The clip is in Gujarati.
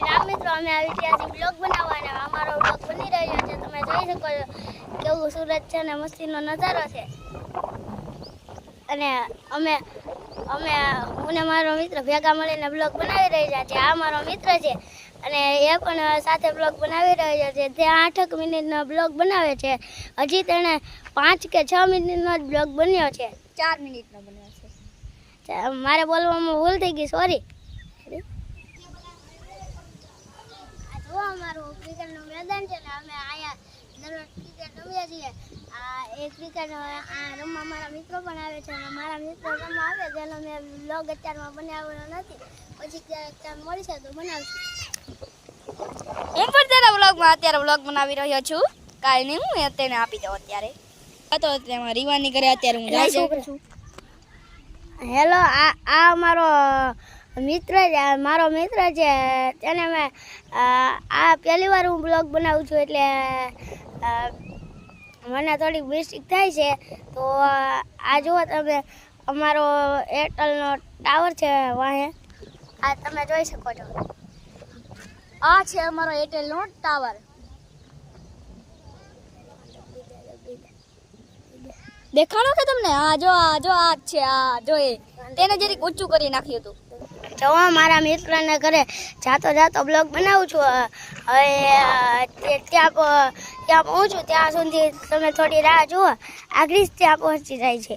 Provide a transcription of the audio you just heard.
રામ મિત્રો, અમે આવી ગયા છીએ બ્લોગ બનાવવા અને અમારો બ્લોગ બની રહ્યો છે. તમે જોઈ શકો છો કેવું સુરત છે અને મસ્તીનો નજારો છે. અને અમે હું ને મારો મિત્ર ભેગા મળીને બ્લોગ બનાવી રહ્યા છીએ. આ મારો મિત્ર છે અને એ પણ સાથે બ્લોગ બનાવી રહ્યો છે. તે 8 મિનિટનો બ્લોગ બનાવે છે. હજી તેણે 5 કે 6 મિનિટનો જ બ્લોગ બન્યો છે. 4 મિનિટનો બન્યો છે. મારે બોલવામાં ભૂલ થઈ ગઈ, સોરી. જો અમારું ક્રિકેટનું મેદાન છે ને અમે અહીંયા દરરોજ ક્રિકેટ રમીએ છીએ. એ ક્રિકેટ રમવા મારા મિત્રો પણ આવે છે અને મારા મિત્રો રમવા આવે જેનો મેં બ્લોગ અત્યારમાં બનાવેલો નથી. પછી ક્યારેક ટાઈમ મળશે તો બનાવશું. હું પણ તેના વ્લોગમાં અત્યારે વ્લોગ બનાવી રહ્યો છું. કાંઈ નહીં, હું તેને આપી દઉં અત્યારે. તો તેમાં રીવાની કરે અત્યારે હું જાય છું. હેલો, આ મારો મિત્ર છે, મારો મિત્ર છે. તેને મેં આ પહેલી વાર હું બ્લોગ બનાવું છું એટલે મને થોડીક મિસ્ટેક થાય છે. તો આ જુઓ તમે, અમારો એરટેલનો ટાવર છે વાહે, આ તમે જોઈ શકો છો. આ છે અમારો એરટેલનો ટાવર. દેખાડો કે તમને? આ જો આ જ છે. આ જો તેને જરીક ઊંચું કરી નાખ્યું હતું. જો મારા મિત્રને ઘરે જાતો બ્લોગ બનાવું છું. હવે ત્યાં પહોંચું ત્યાં સુધી તમે થોડી રાહ જુઓ. આગળ જ ત્યાં પહોંચી જાય છે.